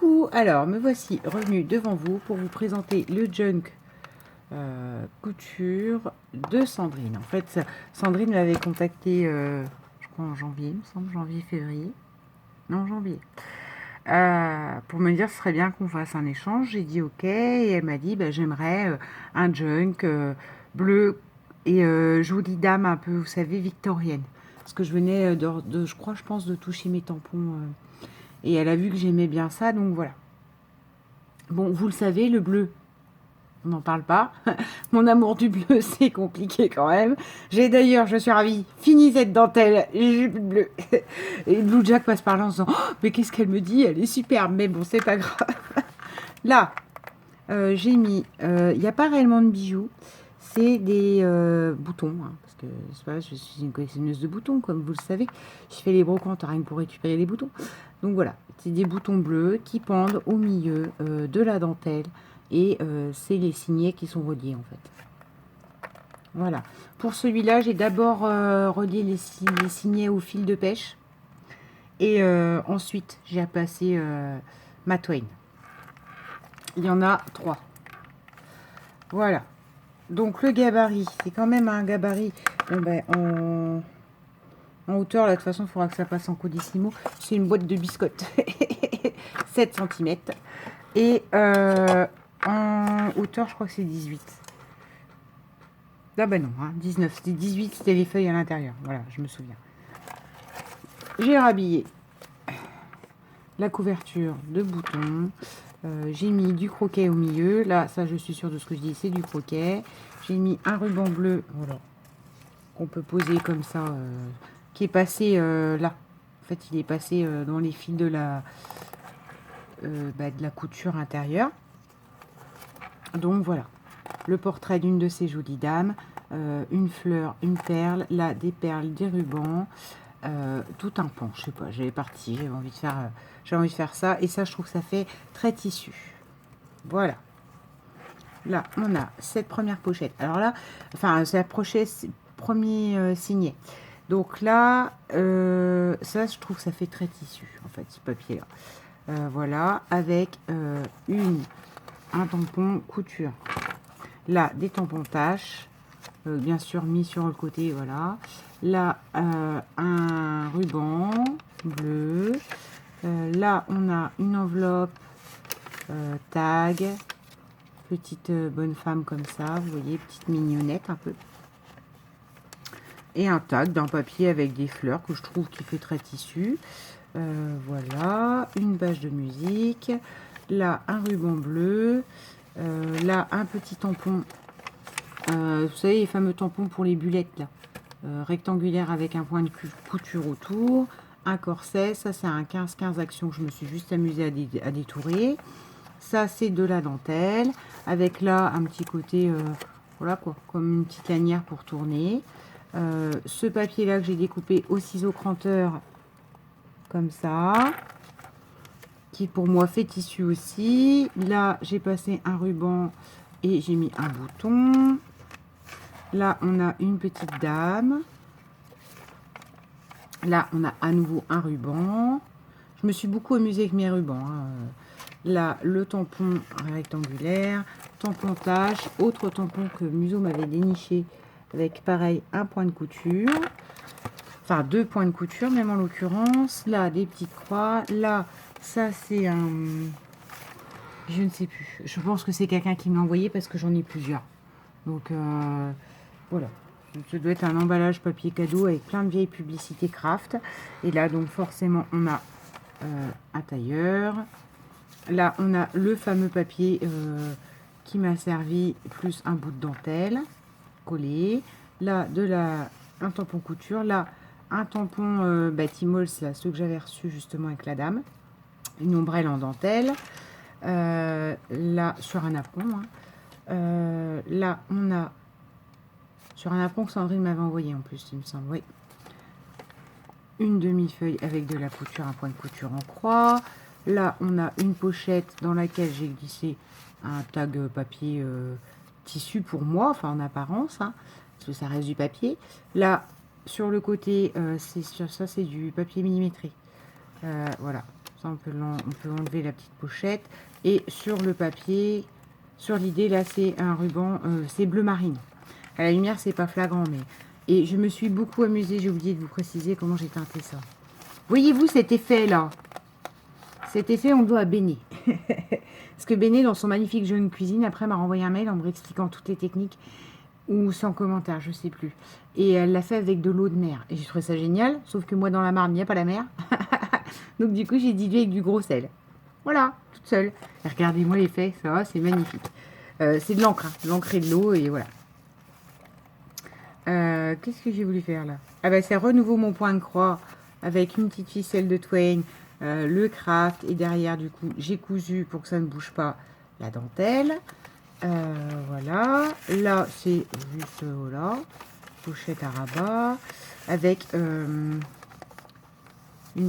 Coucou, alors me voici revenu devant vous pour vous présenter le junk couture de Sandrine. En fait, Sandrine m'avait contacté, je crois en janvier, il me semble, janvier-février. Non, janvier. Pour me dire ce serait bien qu'on fasse un échange. J'ai dit ok, et elle m'a dit bah, j'aimerais un junk bleu et jolie dame un peu, vous savez, victorienne. Parce que je venais je pense, de toucher mes tampons. Et elle a vu que j'aimais bien ça, donc voilà. Bon, vous le savez, le bleu, on n'en parle pas. Mon amour du bleu, c'est compliqué quand même. Je suis ravie, fini cette dentelle, j'ai plus de bleu. Et Blue Jack passe par là en se disant oh, mais qu'est-ce qu'elle me dit, elle est superbe, mais bon, c'est pas grave. Là, j'ai mis, il n'y a pas réellement de bijoux, c'est des boutons, hein, parce que c'est pas, je suis une collectionneuse de boutons, comme vous le savez. Je fais les brocantes rien que pour récupérer les boutons. Donc voilà, c'est des boutons bleus qui pendent au milieu de la dentelle et c'est les signets qui sont reliés en fait. Voilà. Pour celui-là, j'ai d'abord relié les signets au fil de pêche et ensuite j'ai passé ma Twain. Il y en a 3. Voilà. Donc le gabarit, c'est quand même un gabarit en hauteur. Là, de toute façon, il faudra que ça passe en codissimo. C'est une boîte de biscottes. 7 cm. Et en hauteur, je crois que c'est 18. Ah ben non, hein, 19. C'était 18, c'était les feuilles à l'intérieur. Voilà, je me souviens. J'ai rhabillé la couverture de boutons. J'ai mis du croquet au milieu. Là, ça, je suis sûre de ce que je dis, c'est du croquet. J'ai mis un ruban bleu, voilà, qu'on peut poser comme ça, qui est passé là. En fait, il est passé dans les fils de la couture intérieure. Donc voilà, le portrait d'une de ces jolies dames, une fleur, une perle, là des perles, des rubans, tout un pan. Je sais pas, j'avais parti, j'avais envie de faire ça, et ça, je trouve que ça fait très tissu. Voilà. Là, on a cette première pochette. Alors là, enfin, c'est la premier signet. Donc là, ça, je trouve que ça fait très tissu, en fait, ce papier-là. Voilà, avec un tampon couture. Là, des tampons taches, bien sûr mis sur le côté, voilà. Là, un ruban bleu. Là, on a une enveloppe tag. Petite bonne femme comme ça, vous voyez, petite mignonnette un peu. Et un tag d'un papier avec des fleurs que je trouve qui fait très tissu. Voilà, une bâche de musique. Là, un ruban bleu. Là, un petit tampon. Vous savez, les fameux tampons pour les bulettes, là. Rectangulaire avec un point de couture autour. Un corset, ça c'est un 15-15 action que je me suis juste amusée à détourer. Ça, c'est de la dentelle, avec là un petit côté, voilà quoi, comme une petite lanière pour tourner. Ce papier-là que j'ai découpé au ciseau cranteur, comme ça, qui pour moi fait tissu aussi. Là, j'ai passé un ruban et j'ai mis un bouton. Là, on a une petite dame. Là, on a à nouveau un ruban. Je me suis beaucoup amusée avec mes rubans, hein. Là, le tampon rectangulaire, tampon tache, autre tampon que Museau m'avait déniché avec, pareil, un point de couture. Enfin, 2 points de couture, même en l'occurrence. Là, des petites croix. Là, ça, c'est un... Je ne sais plus. Je pense que c'est quelqu'un qui me l'a envoyé parce que j'en ai plusieurs. Donc, voilà. Ça doit être un emballage papier cadeau avec plein de vieilles publicités craft. Et là, donc, forcément, on a un tailleur. Là, on a le fameux papier qui m'a servi, plus un bout de dentelle collé. Là, un tampon couture. Là, un tampon Batimols, là, ceux que j'avais reçus justement avec la dame. Une ombrelle en dentelle. Là, sur un apron. Hein. Là, on a sur un apron que Sandrine m'avait envoyé en plus, il me semble. Oui. Une demi-feuille avec de la couture, un point de couture en croix. Là, on a une pochette dans laquelle j'ai glissé un tag papier tissu pour moi, enfin en apparence, hein, parce que ça reste du papier. Là, sur le côté, ça c'est du papier millimétré. Voilà, Ça, on peut enlever la petite pochette. Et sur le papier, sur l'idée, là, c'est un ruban, c'est bleu marine. À la lumière, c'est pas flagrant, mais... Et je me suis beaucoup amusée, j'ai oublié de vous préciser comment j'ai teinté ça. Voyez-vous cet effet-là? Cet effet, on le doit à Béné. Parce que Béné, dans son magnifique jeu de cuisine, après m'a renvoyé un mail en me expliquant toutes les techniques, ou sans commentaire, je sais plus. Et elle l'a fait avec de l'eau de mer. Et j'ai trouvé ça génial, sauf que moi, dans la Marne, il n'y a pas la mer. Donc du coup, j'ai dilué avec du gros sel. Voilà, toute seule. Et regardez-moi l'effet, ça va, c'est magnifique. C'est de l'encre, hein, de l'encre et de l'eau, et voilà. Qu'est-ce que j'ai voulu faire là? Ah bah c'est renouveau mon point de croix avec une petite ficelle de Twain, le craft, et derrière du coup j'ai cousu pour que ça ne bouge pas la dentelle. Voilà, là c'est juste voilà, pochette à rabat avec une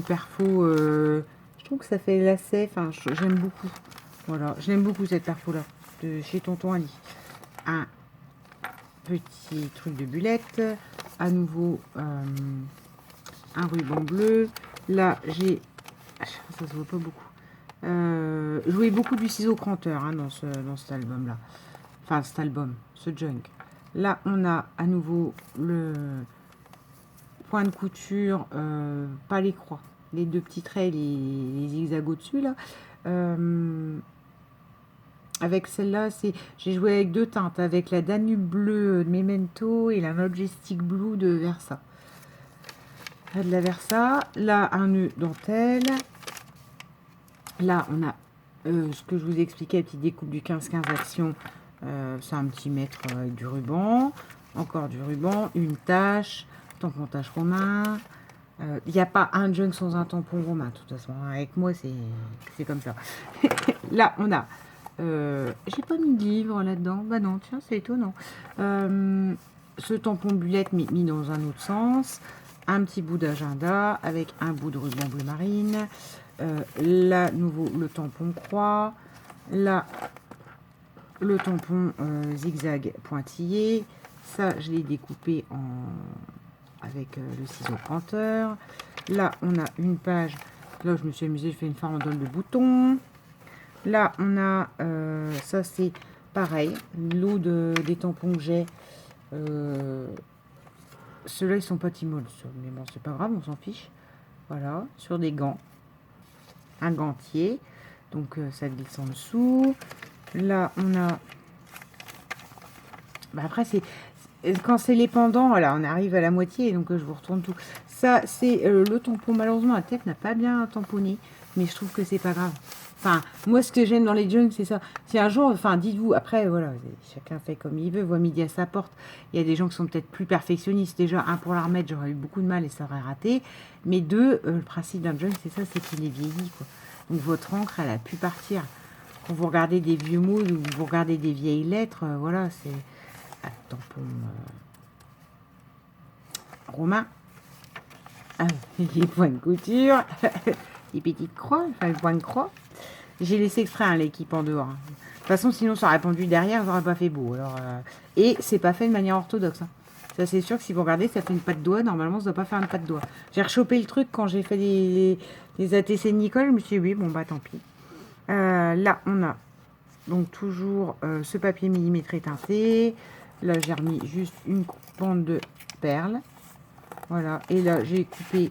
perfo, je trouve que ça fait lacet, enfin j'aime beaucoup. Voilà, j'aime beaucoup cette perfo là de chez Tonton Ali. Un petit truc de bullette, à nouveau un ruban bleu. Là j'ai, ça se voit pas beaucoup, joué beaucoup du ciseau cranteur hein, dans cet album là, enfin cet album, ce junk. Là on a à nouveau le point de couture, pas les croix, les deux petits traits, les zigzags au dessus là. Avec celle-là, j'ai joué avec deux teintes, avec la Danube bleue de Memento et la Majestic Blue de Versa. Là, de la Versa. Là, un nœud dentelle. Là, on a ce que je vous ai expliqué, la petite découpe du 15-15 Action. C'est un petit mètre avec du ruban. Encore du ruban, une tache, tampontage romain. Il n'y a pas un junk sans un tampon romain, de toute façon. Avec moi, c'est comme ça. Là, on a... j'ai pas mis de livre là-dedans. Bah non, tiens, c'est étonnant. Ce tampon bullette mis dans un autre sens. Un petit bout d'agenda avec un bout de ruban bleu marine. Là, nouveau, le tampon croix. Là, le tampon zigzag pointillé. Ça, je l'ai découpé avec le ciseau cranteur. Là, on a une page. Là, je me suis amusée, je fais une farandole de boutons. Là, on a, ça c'est pareil, l'eau des tampons que j'ai. Ceux-là, ils sont pas timoles, mais bon, c'est pas grave, on s'en fiche. Voilà, sur des gants. Un gantier, donc ça glisse en dessous. Là, on a... Bah, après, quand c'est les pendants, voilà, on arrive à la moitié, donc je vous retourne tout. Ça, c'est le tampon. Malheureusement, la tête n'a pas bien tamponné, mais je trouve que c'est pas grave. Enfin, moi, ce que j'aime dans les junks, c'est ça. Si un jour, enfin, dites-vous, après, voilà, chacun fait comme il veut, voit midi à sa porte. Il y a des gens qui sont peut-être plus perfectionnistes. Déjà, un, pour la remettre, j'aurais eu beaucoup de mal et ça aurait raté. Mais deux, le principe d'un junk, c'est ça, c'est qu'il est vieilli, quoi. Donc, votre encre, elle a pu partir. Quand vous regardez des vieux mots ou vous regardez des vieilles lettres, voilà, c'est... Ah, tampon romain. Ah, les points de couture. Les petites croix, enfin, les points de croix. J'ai laissé exprès hein, l'équipe en dehors. De toute façon, sinon, ça aurait pendu derrière, ça aurait pas fait beau. Alors, et c'est pas fait de manière orthodoxe. Hein. Ça, c'est sûr que si vous regardez, ça fait une patte de doigt. Normalement, ça doit pas faire une patte de doigt. J'ai rechopé le truc quand j'ai fait les ATC de Nicole. Je me suis dit, oui, bon, bah tant pis. Là, on a donc toujours ce papier millimétré teinté. Là, j'ai remis juste une bande de perles. Voilà. Et là, j'ai coupé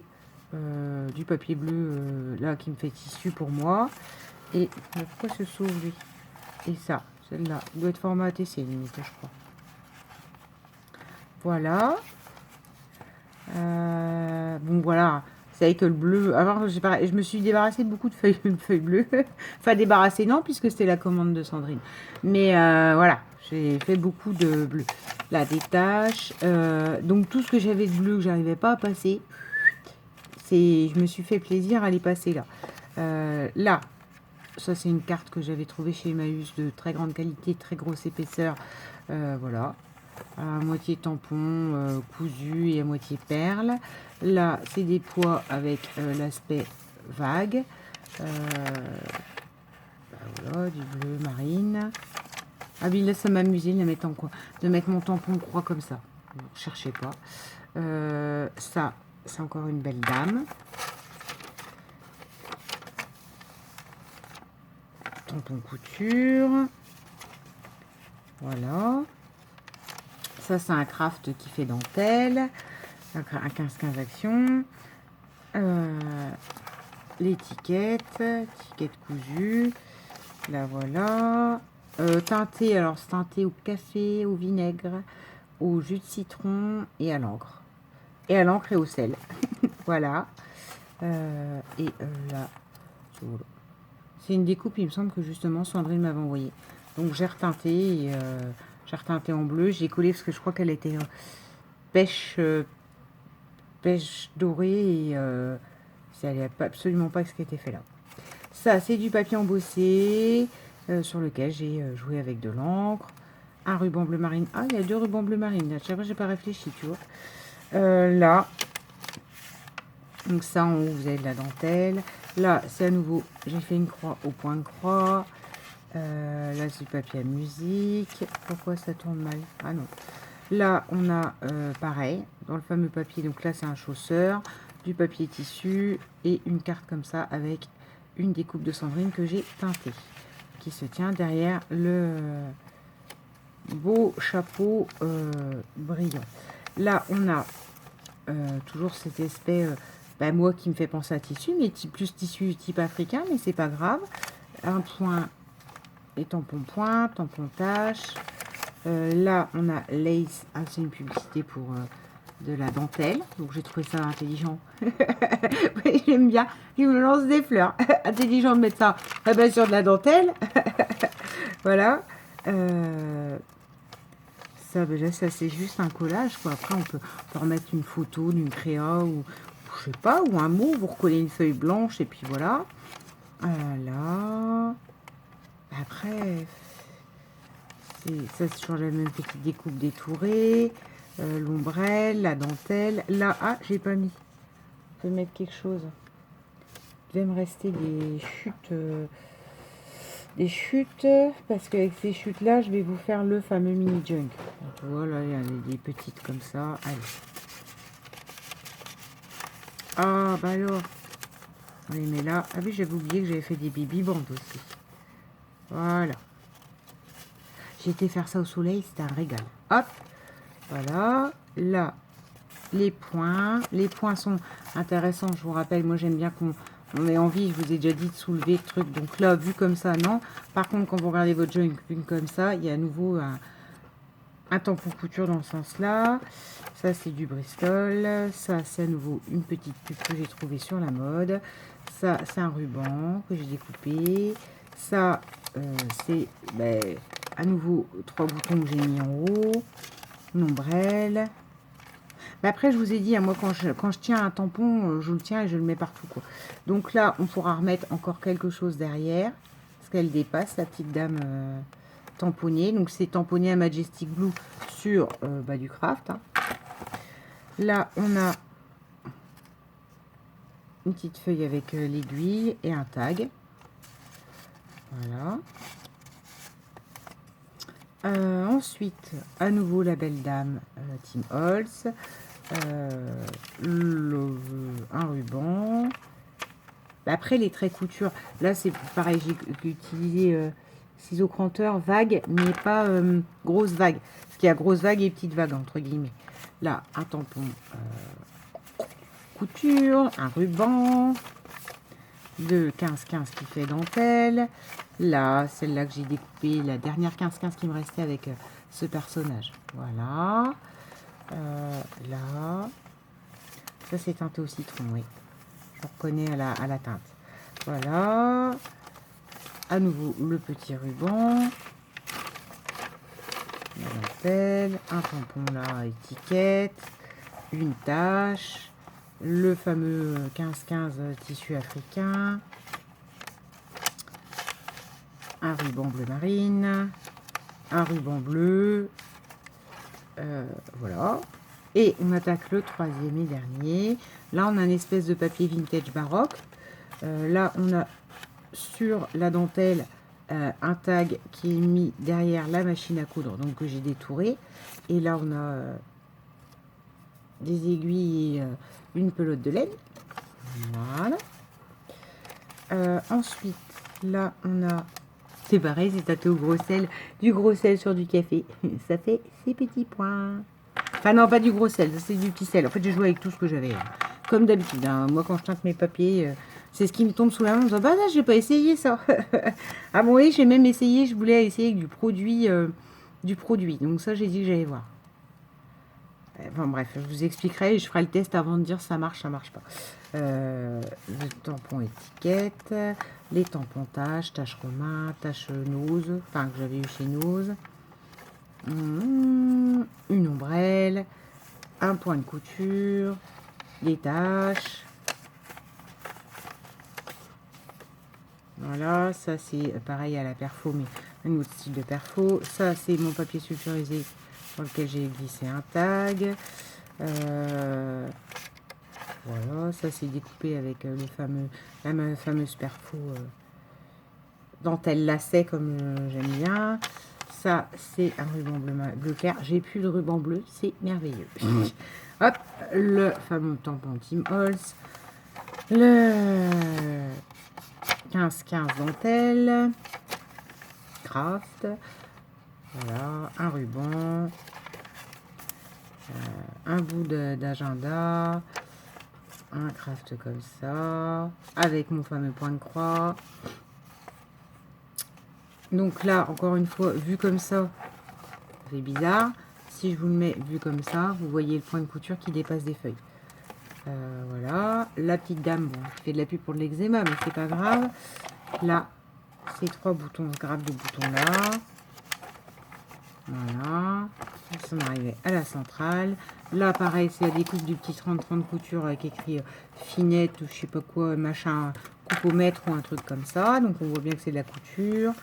du papier bleu là qui me fait tissu pour moi. Et pourquoi se sauve lui? Et ça, celle-là, doit être format ATC limite, je crois. Voilà. Bon, voilà. C'est vrai que le bleu... Avant, je me suis débarrassée de beaucoup de feuilles bleues. Enfin, débarrassée, non, puisque c'était la commande de Sandrine. Mais voilà, j'ai fait beaucoup de bleu. Là, des taches. Donc, tout ce que j'avais de bleu que j'arrivais pas à passer, je me suis fait plaisir à les passer là. Là, ça, c'est une carte que j'avais trouvée chez Emmaüs de très grande qualité, très grosse épaisseur. Voilà. À moitié tampon cousu et à moitié perle. Là, c'est des pois avec l'aspect vague. Bah voilà, du bleu marine. Ah oui, là, ça m'amusait de la mettre en quoi, de mettre mon tampon croix comme ça. Ne cherchez pas. Ça, c'est encore une belle dame. tampon couture. Voilà. Ça, c'est un craft qui fait dentelle. Un 15-15 actions. L'étiquette. Étiquette cousue. La voilà. Teinté, alors c'est teinté au café, au vinaigre, au jus de citron et à l'encre. Et à l'encre et au sel. Voilà. Là, c'est une découpe, il me semble que justement Sandrine m'avait envoyé. Donc j'ai reteinté, j'ai retinté en bleu. J'ai collé parce que je crois qu'elle était pêche, pêche dorée et ça n'allait absolument pas avec ce qui était fait là. Ça, c'est du papier embossé sur lequel j'ai joué avec de l'encre. Un ruban bleu marine. Ah, il y a 2 rubans bleu marine. Là, chaque fois, j'ai pas réfléchi, tu vois. Là, donc ça, en haut, vous avez de la dentelle. Là, c'est à nouveau, j'ai fait une croix au point de croix. Là, c'est du papier à musique. Pourquoi ça tourne mal? Ah non. Là, on a pareil, dans le fameux papier. Donc là, c'est un chausseur, du papier tissu et une carte comme ça avec une découpe de Sandrine que j'ai teintée, qui se tient derrière le beau chapeau brillant. Là, on a toujours cet aspect, moi, qui me fait penser à tissu, mais plus tissu type africain, mais c'est pas grave. Un point et tampon point, tampon tache. Là, on a Lace. Ah, c'est une publicité pour de la dentelle. Donc, j'ai trouvé ça intelligent. Oui, j'aime bien. Il me lance des fleurs. Intelligent de mettre ça sur de la dentelle. Voilà. Ça, là, ça c'est juste un collage, quoi. Après, on peut remettre une photo d'une créa ou je sais pas, ou un mot. Vous recollez une feuille blanche et puis voilà. Là. Après, ça c'est toujours la même petite découpe détourée. L'ombrelle, la dentelle. Là, ah, j'ai pas mis. On peut mettre quelque chose. Il devait me rester des chutes, parce qu'avec ces chutes là je vais vous faire le fameux mini junk. Donc, voilà, il y a des petites comme ça. Allez. Ah bah alors, on les met là. Ah oui, j'avais oublié que j'avais fait des baby bandes aussi. Voilà, j'ai été faire ça au soleil, c'était un régal. Hop, voilà. Là, les points sont intéressants. Je vous rappelle, moi j'aime bien qu'on ait envie, je vous ai déjà dit, de soulever le truc. Donc là, vu comme ça, non. Par contre, quand vous regardez votre junk comme ça, il y a à nouveau un tampon couture dans ce sens-là. Ça, c'est du Bristol. Ça, c'est à nouveau une petite pub que j'ai trouvée sur la mode. Ça, c'est un ruban que j'ai découpé. Ça, c'est à nouveau 3 boutons que j'ai mis en haut. Une ombrelle. Après, je vous ai dit, moi, quand je tiens un tampon, je le tiens et je le mets partout, quoi. Donc là, on pourra remettre encore quelque chose derrière, parce qu'elle dépasse, la petite dame tamponnée. Donc, c'est tamponné à Majestic Blue sur du craft. Hein. Là, on a une petite feuille avec l'aiguille et un tag. Voilà. Ensuite, à nouveau, la belle dame Tim Holtz. Un ruban. Après, les traits couture, là c'est pareil, j'ai utilisé ciseaux cranteurs vague, mais pas grosse vague, parce qu'il y a grosse vague et petite vague entre guillemets. Là, un tampon couture, un ruban de 15-15 qui fait dentelle. Là, celle-là que j'ai découpée, la dernière 15-15 qui me restait avec ce personnage. Voilà. Là, ça c'est teinté au citron, oui. Je reconnais à la teinte. Voilà. À nouveau, le petit ruban. La dentelle. Un tampon là, étiquette. Une tache. Le fameux 15-15 tissu africain. Un ruban bleu marine. Un ruban bleu. Voilà. Et on attaque le troisième et dernier. Là, on a une espèce de papier vintage baroque. Là, on a sur la dentelle un tag qui est mis derrière la machine à coudre, donc que j'ai détouré. Et là, on a des aiguilles et une pelote de laine. Voilà. Ensuite, là, on a c'est pareil, c'est tâté au gros sel, du gros sel sur du café. Ça fait ses petits points. Enfin non, pas du gros sel, c'est du petit sel. En fait, j'ai joué avec tout ce que j'avais. Comme d'habitude, hein. Moi, quand je teinte mes papiers, c'est ce qui me tombe sous la main. Je me dis, bah là, j'ai pas essayé ça. Ah bon, oui, j'ai même essayé, je voulais essayer avec du produit. Donc ça, j'ai dit que j'allais voir. Enfin bref, je vous expliquerai et je ferai le test avant de dire ça marche pas. Le tampon étiquette, les tampons taches Romain, taches Nose, enfin que j'avais eu chez Nose. Une ombrelle, un point de couture, les taches. Voilà, ça c'est pareil à la perfo, mais un autre style de perfo. Ça c'est mon papier sulfurisé sur lequel j'ai glissé un tag. Voilà, ça c'est découpé avec la fameuse perfo dentelle lacet comme j'aime bien. Ça c'est un ruban bleu clair. J'ai plus de ruban bleu, c'est merveilleux. Hop, le fameux tampon Tim Holtz. Le 15-15 dentelle. Craft. Voilà, un ruban. Un bout d'agenda. Un craft comme ça. Avec mon fameux point de croix. Donc là, encore une fois, vu comme ça, c'est bizarre. Si je vous le mets vu comme ça, vous voyez le point de couture qui dépasse des feuilles. Voilà. La petite dame, bon, je fais de la pub pour de l'eczéma, mais c'est pas grave. Là, ces 3 boutons, ce grappe de boutons là. Voilà. Ils sont arrivés à la centrale. Là, pareil, c'est la découpe du petit 30-30 couture avec écrit finette ou je sais pas quoi, machin, coupe au mètre ou un truc comme ça. Donc, on voit bien que c'est de la couture.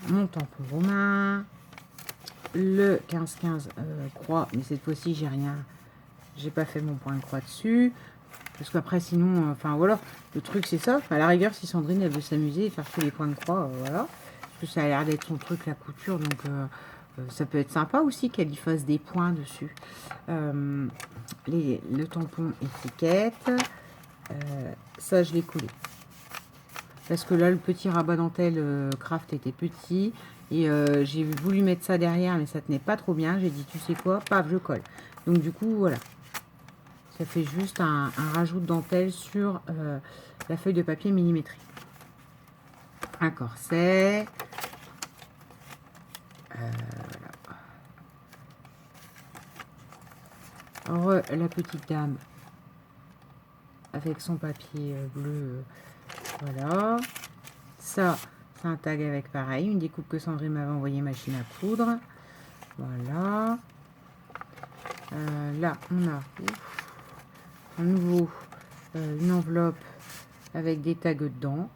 Mon tampon romain. Le 15-15 croix, mais cette fois-ci, j'ai rien. J'ai pas fait mon point de croix dessus. Parce qu'après, sinon, enfin voilà, le truc c'est ça. À la rigueur, si Sandrine elle veut s'amuser et faire tous les points de croix, voilà. Parce que ça a l'air d'être son truc, la couture, donc ça peut être sympa aussi qu'elle y fasse des points dessus. Le tampon étiquette, ça je l'ai collé. Parce que là, le petit rabat dentelle craft était petit. Et j'ai voulu mettre ça derrière, mais ça tenait pas trop bien. J'ai dit, tu sais quoi, paf, je colle. Donc du coup, voilà. Ça fait juste un rajout de dentelle sur la feuille de papier millimétrée. Un corset. Voilà. La petite dame avec son papier bleu. Voilà. Ça, c'est un tag avec pareil. Une découpe que Sandrine m'avait envoyé machine à coudre. Voilà. Là, on a un nouveau, une enveloppe avec des tags dedans.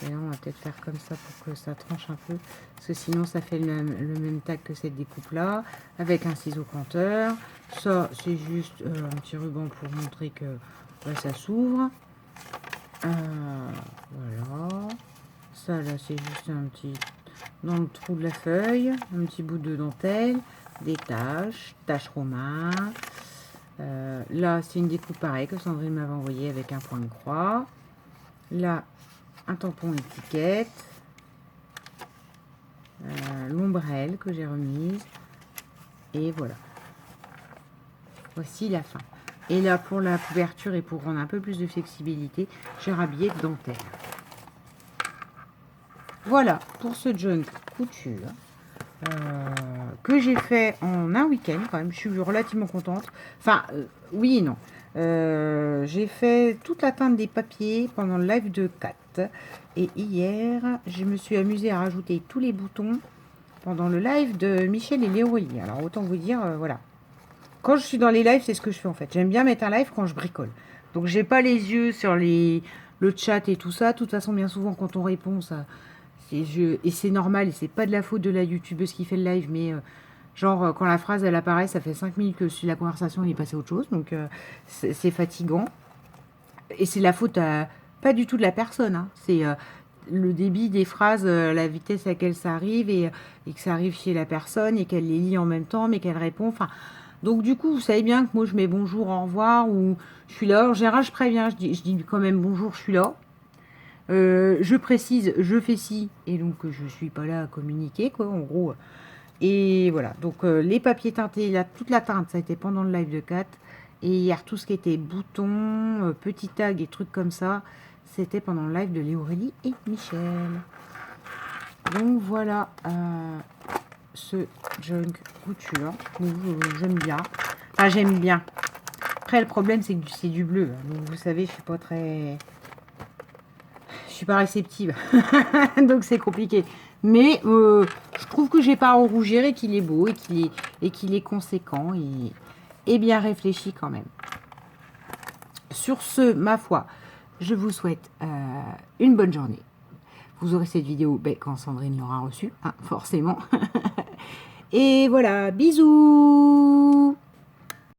Et là, on va peut-être faire comme ça pour que ça tranche un peu. Parce que sinon, ça fait le même tag que cette découpe-là. Avec un ciseau canteur. Ça, c'est juste un petit ruban pour montrer que là, ça s'ouvre. Voilà. Ça, là, c'est juste un petit... Dans le trou de la feuille. Un petit bout de dentelle. Des taches Romain. Là, c'est une découpe pareille que Sandrine m'avait envoyé avec un point de croix. Là, un tampon étiquette. L'ombrelle que j'ai remise. Et voilà. Voici la fin. Et là, pour la couverture et pour rendre un peu plus de flexibilité, j'ai rhabillé de dentelle. Voilà pour ce junk couture. Que j'ai fait en un week-end quand même. Je suis relativement contente. Enfin, oui et non. J'ai fait toute la teinte des papiers pendant le live de Kat. Et hier, je me suis amusée à rajouter tous les boutons pendant le live de Michel et Léorie. Alors, autant vous dire, voilà. Quand je suis dans les lives, c'est ce que je fais en fait. J'aime bien mettre un live quand je bricole. Donc, j'ai pas les yeux sur le chat et tout ça. De toute façon, bien souvent, quand on répond, ça... Et c'est normal, et c'est pas de la faute de la youtubeuse qui fait le live, mais genre quand la phrase elle apparaît, ça fait 5 minutes que la conversation est passée à autre chose, donc c'est fatigant. Et c'est la faute pas du tout de la personne, hein. C'est le débit des phrases, la vitesse à laquelle ça arrive, et que ça arrive chez la personne, et qu'elle les lit en même temps, mais qu'elle répond, enfin... Donc du coup, vous savez bien que moi je mets bonjour, au revoir, ou je suis là, en général je préviens, je dis quand même bonjour, je suis là. Je précise, je fais ci, et donc je suis pas là à communiquer, quoi, en gros. Et voilà, donc les papiers teintés, toute la teinte, ça a été pendant le live de Kat. Et hier, tout ce qui était boutons, petits tags et trucs comme ça, c'était pendant le live de Léorélie et Michel. Donc voilà ce junk couture. J'aime bien. Enfin, j'aime bien. Après, le problème, c'est que c'est du bleu. Donc, vous savez, je suis pas très... Je suis pas réceptive. Donc, c'est compliqué. Mais je trouve que j'ai pas à en rougir et qu'il est beau et qu'il est conséquent et bien réfléchi quand même. Sur ce, ma foi, je vous souhaite une bonne journée. Vous aurez cette vidéo quand Sandrine l'aura reçue, hein, forcément. Et voilà, bisous!